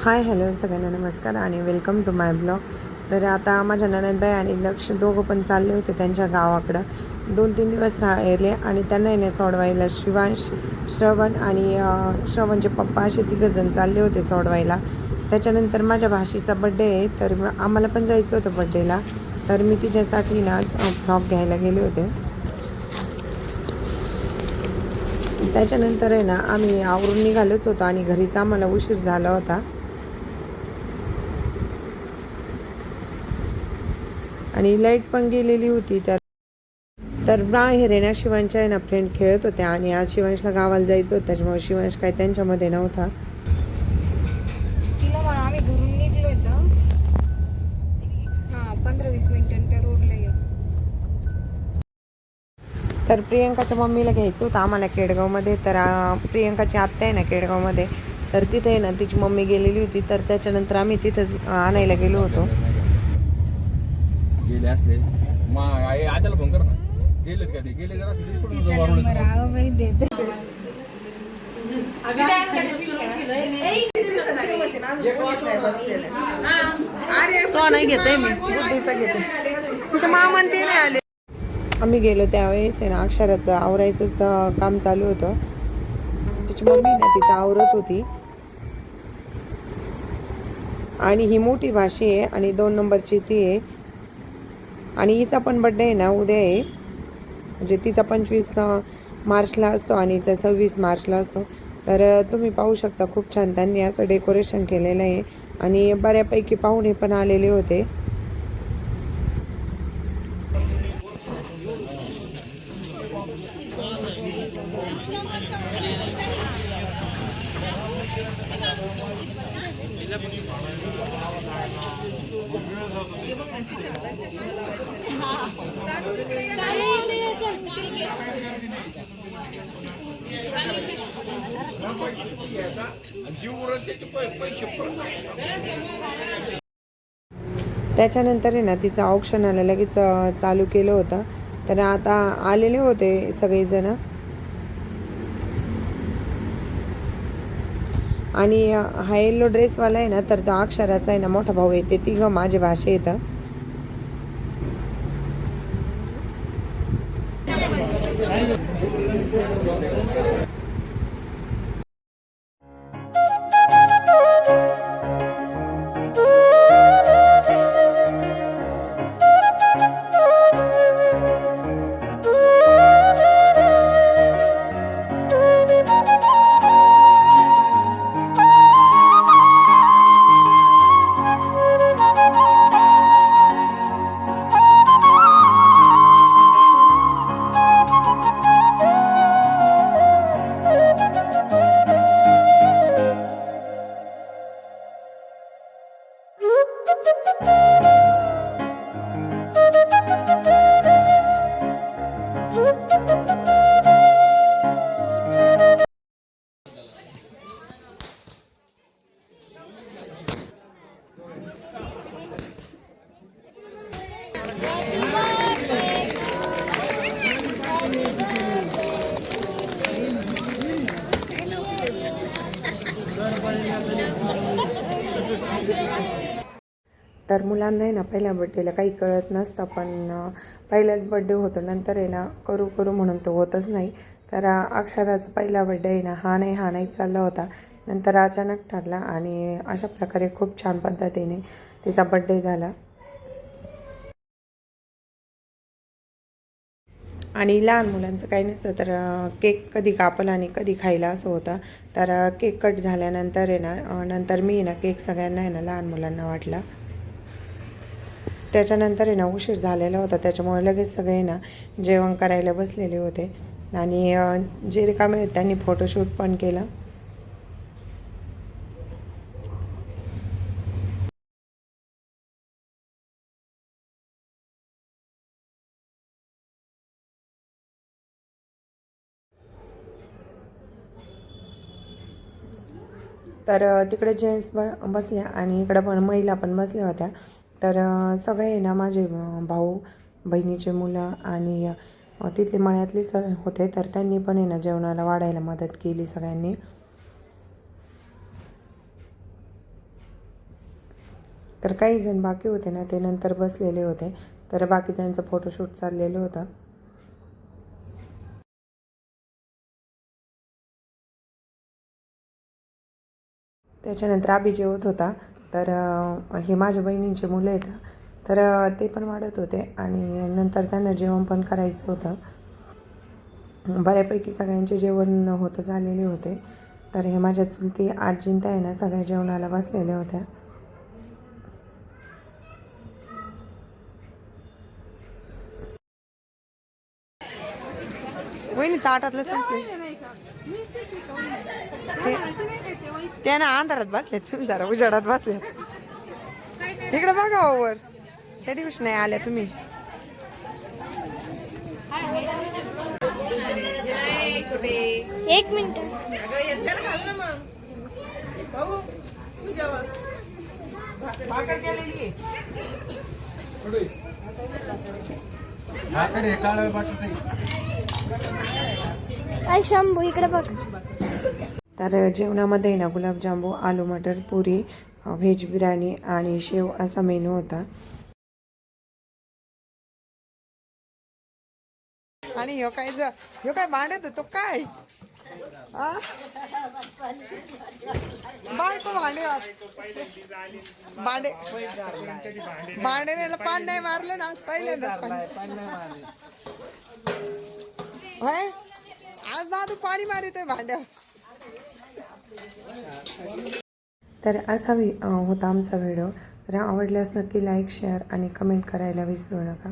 Hi hello सगळ्यांना नमस्कार आणि वेलकम टू माय ब्लॉग. तर आता माझ्या ननंदबाई आणि लक्ष दोघं पण चालले होते त्यांच्या गावाकडं 2-3 दिवस राहिले आणि त्यांना येणे सोडवायला शिवांश, श्रवण आणि श्रवणचे पप्पा असे तिघंजण चालले होते सोडवायला. त्याच्यानंतर माझ्या भाषेचा बड्डे आहे तर आम्हाला पण जायचं होतं बड्डेला. तर मी तिच्यासाठी ना फ्रॉक घ्यायला गेले होते. त्याच्यानंतर आहे ना आम्ही आवरून निघालोच होतो आणि घरीच आम्हाला उशीर झाला होता. आणि लाईट पण गेलेली होती. तर बाहेर आहे ना शिवांच्या आहे ना फ्रेंड खेळत होत्या आणि आज शिवांशला गावाला जायचं होतं त्याच्यामुळे शिवांश काय त्यांच्यामध्ये नव्हता. तिला म्हणा आम्ही घरून निघलो होतो 15-20 मिनिटांनी त्या रोडला ये. तर प्रियंकाच्या मम्मीला घ्यायचं होतं आम्हाला केडगावमध्ये. तर प्रियंकाची आत्या आहे ना केडगावमध्ये, तर तिथे आहे ना तिची मम्मी गेलेली होती. तर त्याच्यानंतर आम्ही तिथंच आणायला गेलो होतो. गेले असले आत्याला फोन कर ना. गेलेत का ते? गेले जरा तो नाही घेते मी बुद्धीचा घेते. तिच्या मामा ते नाही आले. आम्ही गेलो त्यावेळेस आहे ना अक्षराचं आवरायचंच काम चालू होतं. तिची मम्मी ना तिचं आवरत होती. आणि ही मोठी भाषी आहे आणि 2 नंबरची ती आहे. आणि हिचा पण बड्डे आहे ना उद्या आहे. म्हणजे तिचा 25 मार्चला असतो आणि हिचा 26 मार्चला असतो. तर तुम्ही पाहू शकता खूप छान त्यांनी असं डेकोरेशन केलेलं आहे आणि बऱ्यापैकी पाहुणे पण आलेले होते. त्याच्यानंतर आहे ना तिचं ऑप्शनाला लगेच चालू केलं होतं. तर आता आलेले होते सगळेजण आणि हा येल्लो ड्रेसवाला आहे ना तर तो अक्षराचा आहे ना मोठा भाऊ आहे. ते तिघं माझे भाषे येतं. तर मुलांना आहे ना पहिल्या बड्डेला काही कळत नसतं, पण पहिलाच बड्डे होतो. नंतर आहे ना करू करू म्हणून तो होतच नाही. तर अक्षराचा पहिला बड्डे आहे ना हा नाही चालला होता. नंतर अचानक ठरला आणि अशा प्रकारे खूप छान पद्धतीने तिचा बड्डे झाला. आणि लहान मुलांचं काही नसतं, तर केक कधी कापला आणि कधी खायला असं होतं. तर केक कट झाल्यानंतर आहे ना नंतर मी आहे ना केक सगळ्यांना आहे ना लहान मुलांना वाटला. त्याच्यानंतर आहे ना उशीर झालेला होता त्याच्यामुळे लगेच सगळे ना जेवण करायला बसलेले होते आणि जे रिकामे आहेत त्यांनी फोटोशूट पण केलं. तर तिकडे जेंट्स बसल्या आणि इकडे पण महिला पण बसल्या होत्या. तर सगळे ना माझे भाऊ बहिणीचे मुलं आणि तिथले मळ्यातलेच होते. तर त्यांनी पण आहे ना जेवणाला वाढायला मदत केली सगळ्यांनी. तर काही जण बाकी होते ना ते नंतर बसलेले होते, तर बाकीच्यांचं फोटोशूट चाललेलं होतं. त्याच्यानंतर आम्ही जेवत होता. तर हे माझ्या बहिणींची मुलं आहेत, तर ते पण वाढत होते आणि नंतर त्यांना जेवण पण करायचं होतं. बऱ्यापैकी सगळ्यांचे जेवण झालेले होते. तर हे माझ्या चुलती आजींता आहे ना सगळ्या जेवणाला बसलेल्या होत्या. वहिनी ताटातलं संपले त्या ना अंधारात बसले, तुम्ही जरा उजाडात बसले. इकडे बघा वर, त्या दिवशी नाही आल्या तुम्ही. एक मिनिट. ऐक शंभू इकडे बघ. तर जेवणामध्ये ना गुलाबजामू, आलू मटर, पुरी, व्हेज बिर्याणी आणि शेव असा मेनू होता. आणि ह्यो काय भांडत होतो काय बायको भांडेला पान नाही मारलं ना आज पहिल्यांदा. होय आज दादू पाणी मारितोय भांड्यावर. तर असा होता आमचा व्हिडिओ. तर आवडल्यास नक्की लाईक, शेअर आणि कमेंट करायला विसरू नका.